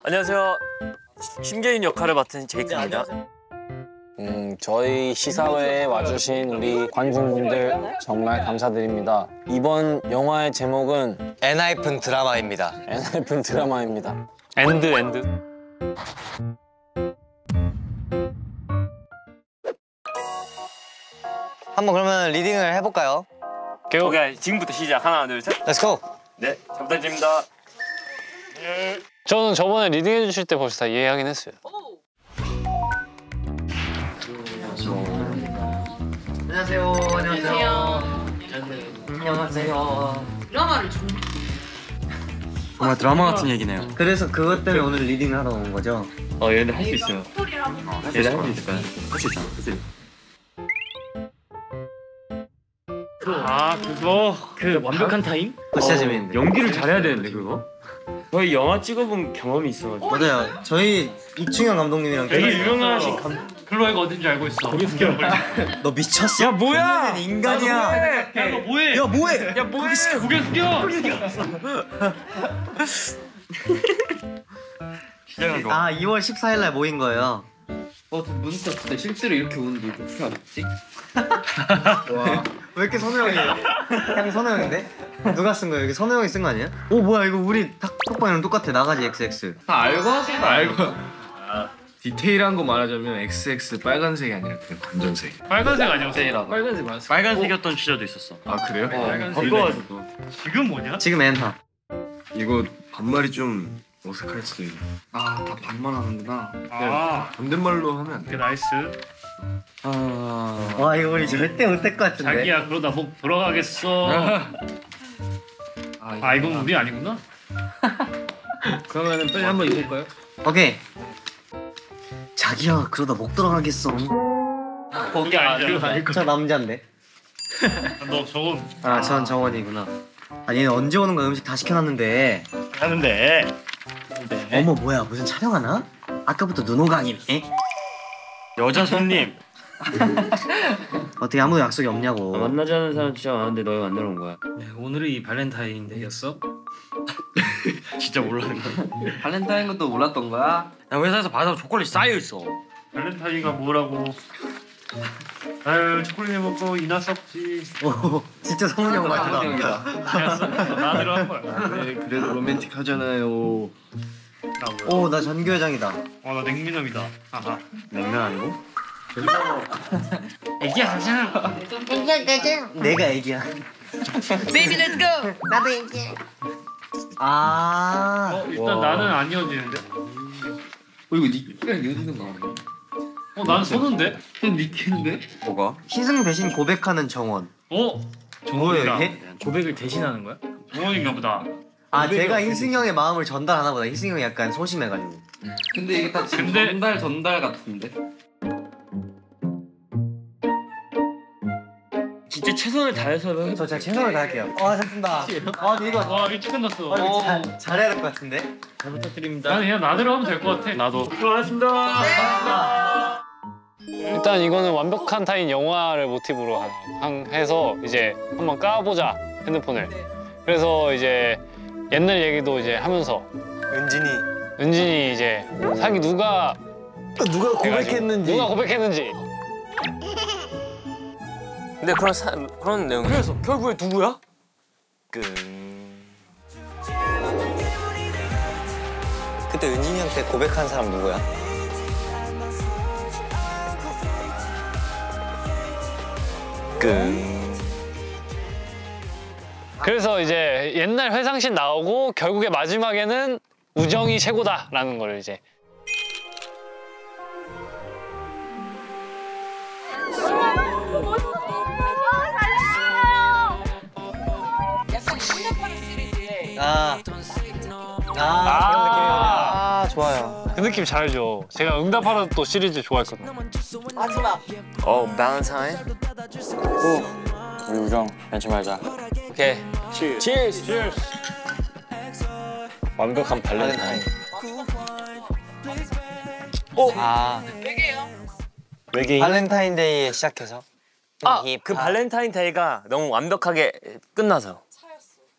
안녕하세요. 심재인 역할을 맡은 제이크입니다. 저희 시사회에 와주신 우리 관중분들 정말 감사드립니다. 이번 영화의 제목은 엔하이픈 드라마입니다. 엔하이픈 드라마입니다. 엔드. 한번 그러면 리딩을 해볼까요? 오케이, 지금부터 시작. 하나, 둘, 셋. Let's go! 네, 잘 부탁드립니다. 저는 저번에 리딩해 주실 때 벌써 다 이해하긴 했어요. 안녕하세요. 드라마를 좀 정말 드라마 같은 얘기네요. 그래서 그것 때문에 오늘 리딩을 하러 온 거죠? 얘네 할 수 있어요. 스토리를 한번 얘네 할 수 있을까요? 할 수 있잖아, 그치? 그거 그 완벽한 타임? 그거 진짜 재밌는데. 연기를 잘해야 되는데 그거? 저희 영화 찍어본 경험이 있어가지고. 맞아요. 저희 이충현 감독님이랑 되게 유명하신 클로에가 어딘지 알고 있어. 거기 스키어. 너 미쳤어? 야 뭐야? 인간이야. 야 너 뭐해? 야 뭐해? 야 뭐해? 고개 숙여. 시작한 거. 아 2월 14일 날 모인 거예요. 문자 근데 실제로 이렇게 오는데 어떻게 알았지? 와. 왜 이렇게 선우 형이? 그냥 선우 형인데? 누가 쓴 거야? 여기 선우 형이 쓴 거 아니야? 오 뭐야 이거 우리 탁톡방이랑 똑같아. 나가지 XX. 다 알고 하시는 거 알고. 디테일한 거 말하자면 XX 빨간색이 아니라 그냥 검정색. 빨간색 아니었어? 빨간색 맞았어. 빨간색이었던 시절도 있었어. 아 그래요? 바꿔가지고. 지금 뭐냐? 지금 엔하. 이거 반말이 좀 어색할 수도 있네. 다 반말 하는구나. 존댓말로 하면 안 돼. 나이스. 와 이거 우리 절대 못할 것 같은데. 자기야 그러다 목 돌아가겠어. 이건 우리 아니구나. 그러면은 빨리 한번 입을까요? 오케이. 자기야 그러다 목 돌아가겠어. 거기 아니잖아. 저 남잔데. 너 저건 전 정원이구나. 아니 얘는 언제 오는 거야? 음식 다 시켜놨는데. 하는데. 어머 뭐야 무슨 촬영하나? 아까부터 눈호강이네. 여자 손님. 어떻게 아무 약속이 없냐고. 만나자는 사람 진짜 많은데 너 왜 만나러 온 거야? 오늘이 발렌타인데이였어? 진짜 몰랐는 거야. 발렌타인 것도 몰랐던 거야? 야 회사에서 받아서 초콜릿 쌓여 있어. 발렌타인가 뭐라고? 아유 초콜릿 먹고 이나 썩지. 오 진짜 성훈이 형 같다. 나대로 한 거야. 네 그래도 로맨틱하잖아요. 오 나 전교회장이다. 나 냉미남이다. 아하. 냉면 아니고? 애기야 가자. 내가 애기야. Baby let's go. 나도 애기. 아. 일단 나는 안 이어지는데. 이거 니키랑 이어지는 거 아니야? 난 선우인데? 넌 니키인데? 뭐가? 희승 대신 고백하는 정원. 정원이다. 이게? 고백을 대신하는 거야? 정원인가 보다. 제가 희승 형의 마음을 전달하나 보다. 희승 형이 약간 소심해가지고. 근데 이게 다 지금 전달 같은데? 진짜 최선을 다해서 해봐. 저 제가 최선을 다할게요. 잘 쓴다. 근데 이거 와 일찍 끝났어. 잘해야 될 것 같은데? 잘 부탁드립니다. 나는 그냥 나대로 하면 될 것 같아. 나도. 수고하셨습니다. 일단 이거는 완벽한 타인 영화를 모티브로 해서 이제 한번 까보자 핸드폰을. 그래서 이제 옛날 얘기도 이제 하면서 은진이 이제 자기 누가 고백했는지 근데 그런 내용. 그래서 결국에 누구야? 그때 은진이 형한테 고백한 사람 누구야? 그래서 이제 옛날 회상씬 나오고 결국에 마지막에는 우정이 최고다라는 걸 이제. 좋아요. 그 느낌 잘 알죠. 제가 응답하라 또 시리즈 좋아했거든요. 마지막. 발렌타인. 우리 우정 벤치 말자. 오케이. Cheers. 완벽한 발렌타인. 아 외계인. 발렌타인데이에 시작해서. 그 발렌타인데이가 너무 완벽하게 끝나서.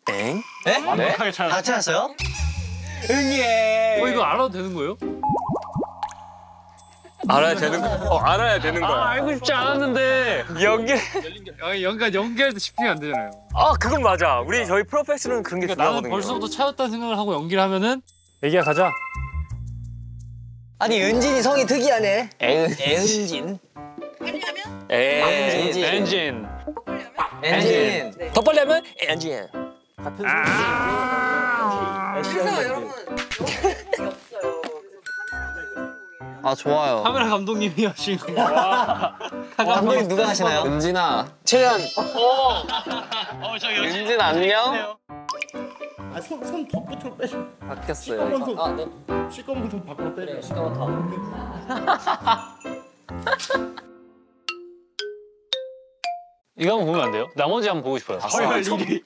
엥? 네? 완벽하게 잘. 다 찾았어요? 응예. 이거 알아도 되는 거예요? 알아야 되는 거. 알아야 되는 거야. 알고 싶지 않았는데. 연기할 때 집중이 안 되잖아요. 그건 맞아. 저희 프로페셔널은 그런 게 나는 중요하거든요. 벌써부터 차였다는 생각을 하고 연기를 하면은 애기야 가자. 아니 은진이 성이 특이하네. 애은진. 엔진. 엔진. 더 빨리 하면 엔진. 그래서 여러분 아 좋아요. 카메라 감독님이 하신 거. 감독님 누가 하시나요? 은진아. 최연. 은진 안녕. 손 덮부터 빼. 바뀌었어요. 시꺼먼 손 바꿔 때려. 이거 한번 보면 안 돼요? 나머지 한번 보고 싶어요. 서열 1위.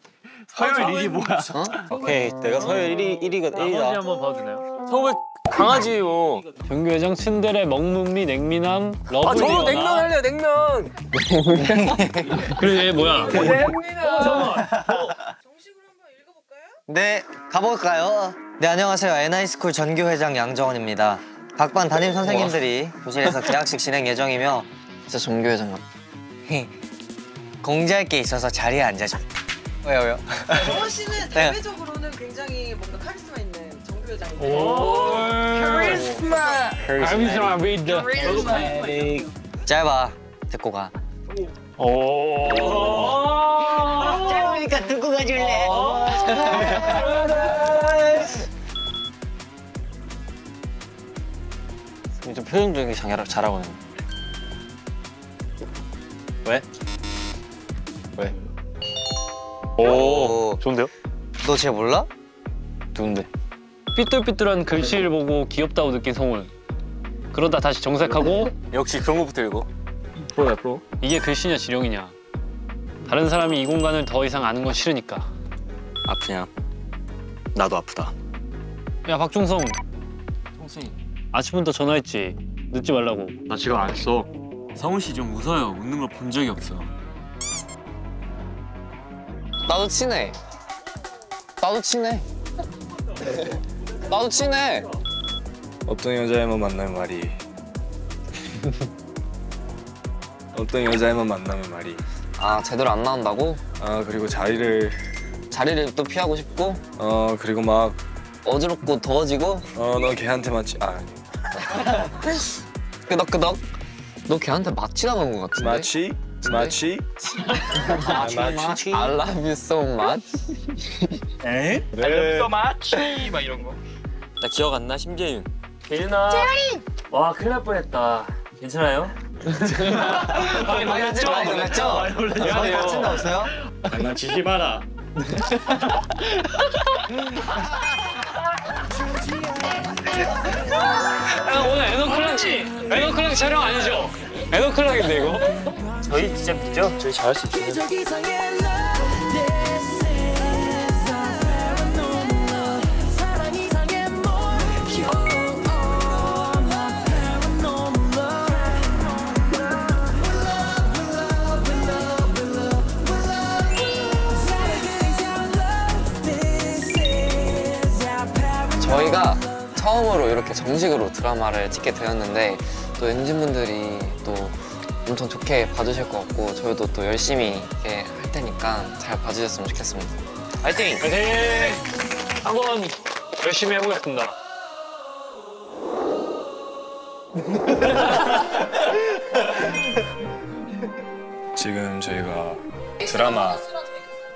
서열 1위 뭐야? 오케이, 내가 서열 1위가 나머지 1위다. 한번 봐도 되나요? 처음에 강아지요. 정규회장 츤데레 먹문미 냉미남 러블리. 저 냉면 할래요, 냉면. 그래 얘 뭐야? 정식으로 한번 읽어볼까요? 네, 가볼까요? 네, 안녕하세요. NI스쿨 전교회장 양정원입니다. 각반 담임 선생님들이 교실에서 개학식 진행 예정이며 진짜 전교회장 같아. 공지할 게 있어서 자리에 앉아줘. 왜요? 정원 씨는 네. 대외적으로는 굉장히 뭔가 카리스마 있는 정교회장인데. 카리스마 리더. 짧아. 듣고 가. 짧으니까 듣고 가줄래? 좀 표정 되게 잘하고 있네. 왜? 오, 좋은데요? 너 쟤 몰라? 누군데? 삐뚤삐뚤한 글씨를 보고 귀엽다고 느낀 성훈. 그러다 다시 정색하고 역시 그런 것부터 읽어. 프로야 프로. 이게 글씨냐 지령이냐. 다른 사람이 이 공간을 더 이상 아는 건 싫으니까. 아프냐? 나도 아프다. 야 박중성. 성승이. 아침부터 전화했지. 늦지 말라고. 나 지금 안 했어. 성훈 씨 좀 웃어요. 웃는 걸 본 적이 없어. 나도 친해. 어떤 여자애만 만나면 말이. 어떤 여자애만 만나면 말이. 아, 제대로 안 나온다고? 그리고 자리를. 자리를 또 피하고 싶고 그리고 막. 어지럽고 더워지고 너 걔한테만 끄덕끄덕. 너 걔한테 마취 당한 것 같은데? 마치? I love you so much. 에? 네. 나 기억 안 나, 심재윤. 재윤아. 와, 큰일 날 뻔했다. 괜찮아요? 많이 놀랐죠? 미안해요. 다친 데 없어요? 장난치지 마라. 오늘 에너클랑 촬영 아니죠? 에너클랑인데 이거? 저희 진짜 믿죠? 저희 잘할 수 있어요. 저희가 처음으로 이렇게 정식으로 드라마를 찍게 되었는데 또 엔진분들이 또 엄청 좋게 봐주실 것 같고 저희도 또 열심히 이렇게 할 테니까 잘 봐주셨으면 좋겠습니다. 파이팅! 파이팅! 한번 열심히 해보겠습니다. 지금 저희가 드라마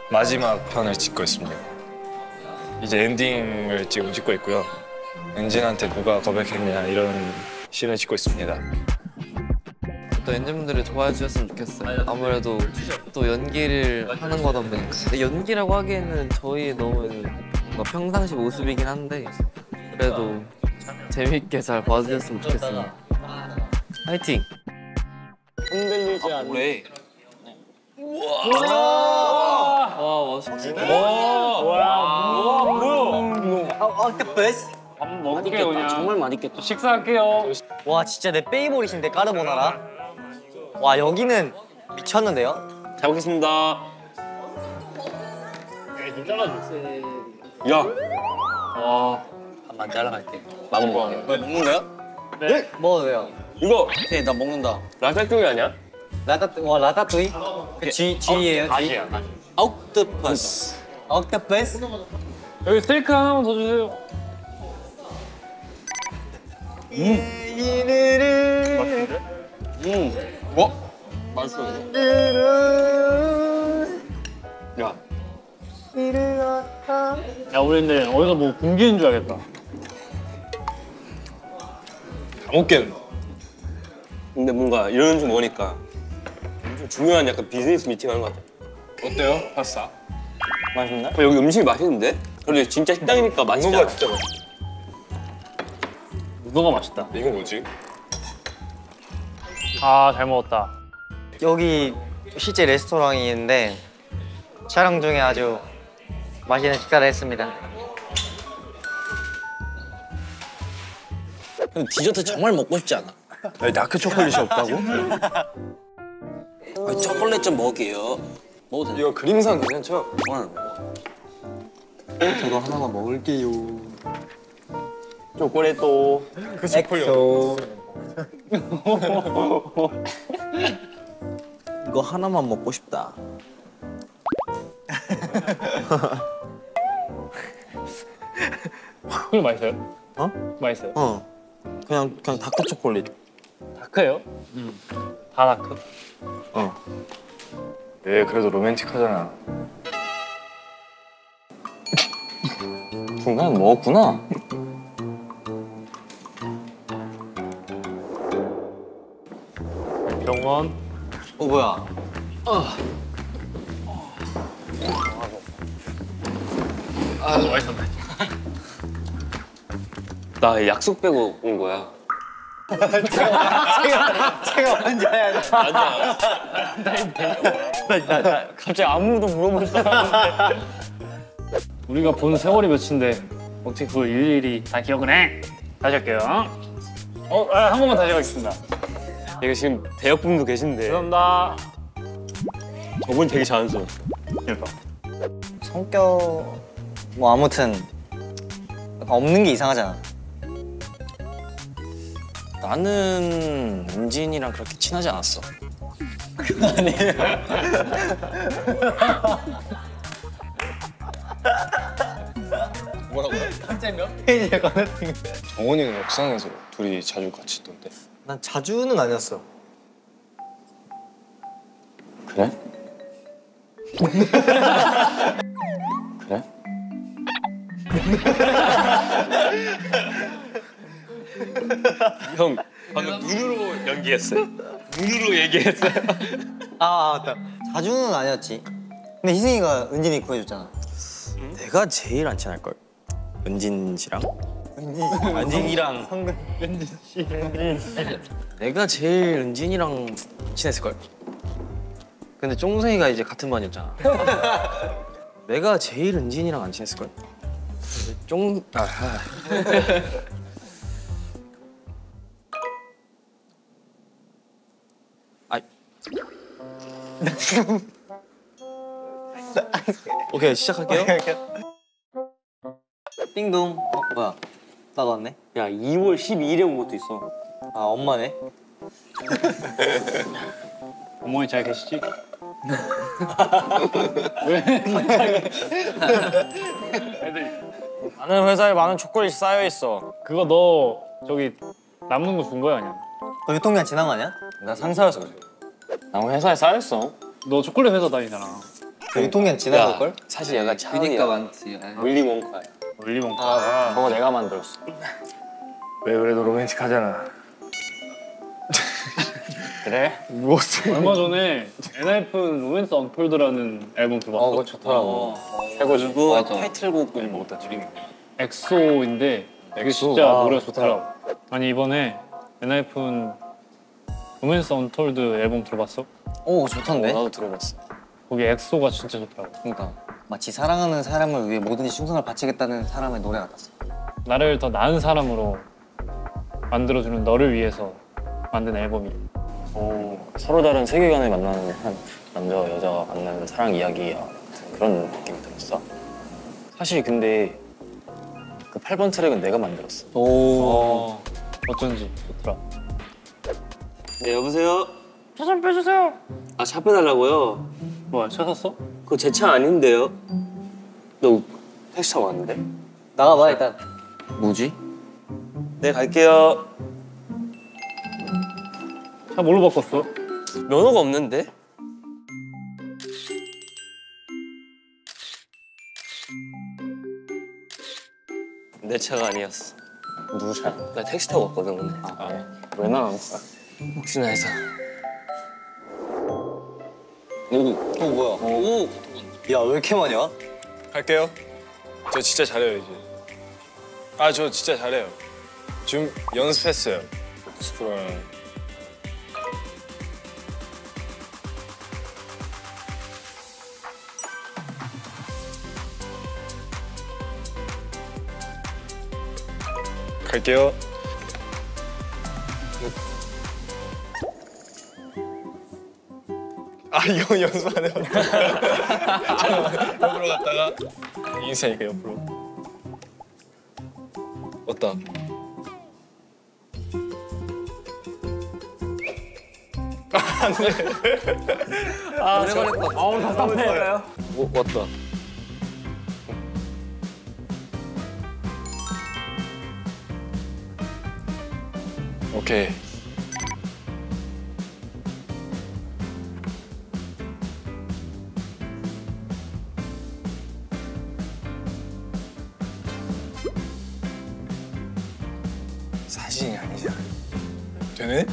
마지막 편을 찍고 있습니다. 이제 엔딩을 지금 찍고 있고요. 엔진한테 누가 고백했냐 이런 씬을 찍고 있습니다. 또 엔진분들이 좋아해 주셨으면 좋겠어요. 아무래도 또 연기를 하는 거다 보니까 근데 연기라고 하기에는 저희 너무 뭔가 평상시 모습이긴 한데 그래도 재밌게 잘 봐주셨으면 좋겠습니다. 파이팅! 흔들리지 않는. 그래. 와 멋있지. 뭐야? 옥토퍼스. 밥 먹을게요 그냥. 정말 맛있겠다. 식사할게요. 와 진짜 내 페이보릿인데 까르보나라. 와 여기는 미쳤는데요? 잘 먹겠습니다. 야. 한번 잘라갈게. 나만 먹어. 먹는 거야? 네. 먹어도 돼요. 이거. 네, 나 먹는다. 라따뚜이 아니야? 라따뚜이? 그 G예요. G. 옥토퍼스. 옥토퍼스? 여기 스테이크 하나만 더 주세요. 뭐? 맛있어. 야. 야 우리 근데 어디서 뭐 굶기는 줄 알겠다. 다 먹겠네. 근데 뭔가 이런 음식 먹으니까 좀 중요한 약간 비즈니스 미팅 하는 것 같아. 어때요? 파스타? 맛있나? 여기 음식이 맛있는데? 그런데 진짜 식당이니까 맛있잖아. 이거가 진짜 맛있어. 문어가 맛있다. 이거 뭐지? 아 잘 먹었다. 여기 실제 레스토랑인데 촬영 중에 아주 맛있는 식사를 했습니다. 근데 디저트 정말 먹고 싶지 않아. 왜 다크 초콜릿이 없다고? 초콜릿 좀 먹게요. 먹어도 돼. 이거 그림상 괜찮죠? 저도 하나만 먹을게요. 초콜릿도. 그 엑소. 이거 하나만 먹고 싶다. 그거 맛있어요? 어? 맛있어요. 그냥 다크 초콜릿. 다크예요? 다 다크. 예, 그래도 로맨틱하잖아. 중간에 먹었구나. 병원. 뭐야? 맛있었네. 나 약속 빼고 온 거야. 제가 먼저 해야 돼. 아니야. 갑자기 아무도 물어볼 사람. 우리가 본 세월이 몇인데 어떻게 그걸 일일이 다 기억을 해? 다시 할게요. 한 번만 다시 하겠습니다. 이거 지금 대역분도 계신데 죄송합니다. 저분 되게 자연스러워. 그러니까. 성격 뭐 아무튼 약간 없는 게 이상하잖아. 나는 은진이랑 그렇게 친하지 않았어. 페이지에 꺼냈던 거. 정원이는 옥상에서 둘이 자주 같이 있던데. 난 자주는 아니었어. 그래? 그래? 형 방금 눈으로 연기했어요. 눈으로 얘기했어요. 맞다. 자주는 아니었지. 근데 희승이가 은진이 구해줬잖아. 내가 제일 안 친할 걸. 은진 씨랑. 은진이랑. 은진 씨. 내가 제일 은진이랑 친했을 걸. 근데 쫑생이가 이제 같은 반이었잖아. 내가 제일 은진이랑 안 친했을 걸. 오케이 시작할게요. 띵동. 뭐야? 나도 왔네. 야 2월 12일에 온 것도 있어. 아 엄마네. 어머니 잘 계시지? 왜 갑자기? 애들 나는 회사에 많은 초콜릿이 쌓여 있어. 그거 너 저기 남는 거 준 거야 아니야? 너 유통기한 지난 거 아니야? 나 상사여서 그래. 나 회사에 쌓여 있어. 너 초콜릿 회사 다니잖아. 너 유통기한 지난 걸? 사실 얘가 차은이가 많지. 윌리 몽카야. 올리몬카. 저거 내가 만들었어. 왜 그래도 로맨틱하잖아. 그래? 얼마 전에 엔하이픈 로맨스 언톨드라는 앨범 들어봤어. 그거 좋더라고. 최고지. 그거 타이틀곡을 먹었다 드림. 엑소인데 이게 진짜 노래가 좋더라고. 아니 이번에 엔하이픈 로맨스 언톨드 앨범 들어봤어? 오 좋던데. 나도 들어봤어. 거기 엑소가 진짜 좋더라고. 그러니까. 마치 사랑하는 사람을 위해 뭐든지 충성을 바치겠다는 사람의 노래 같았어. 나를 더 나은 사람으로 만들어주는 너를 위해서 만든 앨범이래. 서로 다른 세계관을 만나는 한 남자와 여자가 만나는 사랑 이야기 같은 그런 느낌이 들었어. 사실 근데 그 8번 트랙은 내가 만들었어. 오. 어쩐지 좋더라. 네, 여보세요? 차 좀 빼주세요. 아, 차 빼달라고요? 뭐야, 차 샀어? 그거 제 차 아닌데요? 너 택시 타고 왔는데? 나가봐 일단. 뭐지? 네, 갈게요. 차 뭘로 바꿨어? 면허가 없는데? 내 차가 아니었어. 누구 차? 나 택시 타고 왔거든 오늘. 왜 나간 거야? 혹시나 해서. 뭐야? 오. 야 왜 이렇게 많이 와? 갈게요. 저 진짜 잘해요 이제. 아, 저 진짜 잘해요. 지금 연습했어요. 그럼 갈게요. 아, 이거 연습 안 해봤다. 옆으로 갔다가 인사니까 옆으로. 어따. 오래 걸릴 것 같아. 아우 답답해. 왔다. 오케이. 사진이 아니잖아. 되네?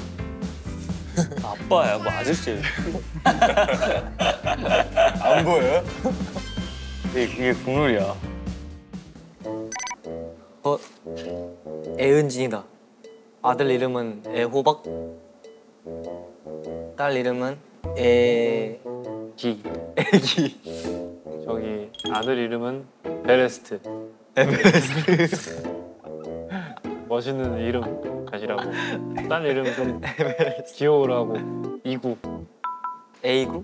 아빠야, 뭐 아저씨. 안 보여요? 이게 국룰이야. 애은진이다. 아들 이름은 애호박. 딸 이름은 기. 애기. 저기 아들 이름은 베레스트. 멋있는 이름 가지라고. 딸 이름 좀 귀여우라고. 이구. A구?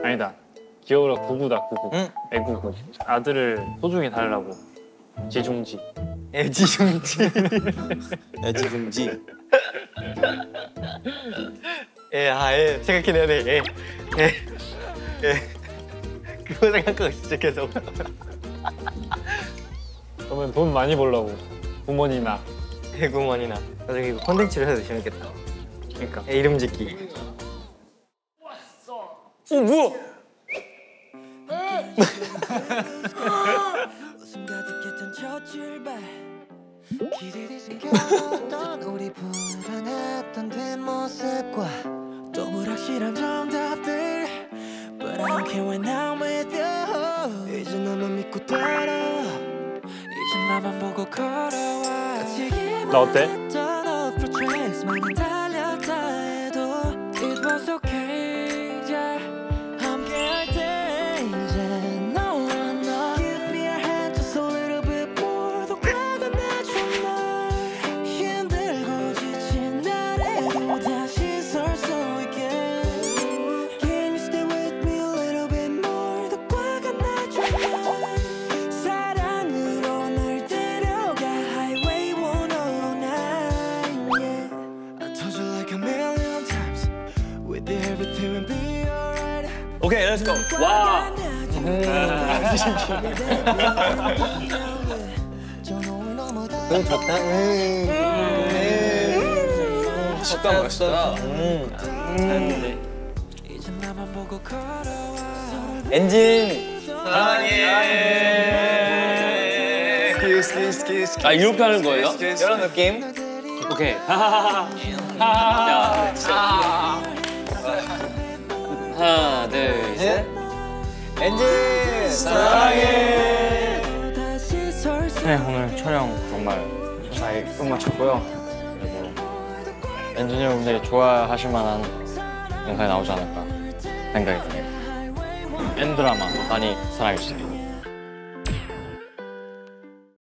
아니다. 귀여우라 구구다 구구. 응. 애구구. 아들을 소중히 다루라고. 지중지. 애지중지. 애지중지. 애 생각해내야 돼. 그거 생각하고 진짜 계속. 그러면 돈 많이 벌라고. 부모님이나. 애구먼이나. 나중에 이거 콘텐츠를 해도 재밌겠다. 그러니까. 애 이름 짓기. 뭐야? 기대리 숨겨뒀던 우리 불안했던 뒷모습과 또 불확실한 정답들 But I don't care when I'm with you 이제 너만 믿고 따라와 이제 나만 보고 걸어와 나 어때? 많이 달렸다 해도 It was okay yeah. 함께할 때 이제 너와 나 Give me a hand just a little bit more 더 화가 나준 날 힘들고 지친 날에도 다시 설 수 있게 Can you stay with me a little bit more 더 화가 나준 날 사랑으로 널 데려가 Highway 109 yeah. I told you like a million times with everything will be alright 오케이, 렛츠 고. 와. 식감 맛있다. 엔진. 아, 이렇게 하는 거예요? 이런 느낌? 오케이. 하나, 둘, 셋. 엔진. 사랑해. 네, 오늘 촬영 정말 무사히 끝마쳤고요. 그리고 엔지니어 여러분들이 좋아하실 만한 영상이 나오지 않을까 생각이 드네요. N 드라마 많이 사랑해주세요.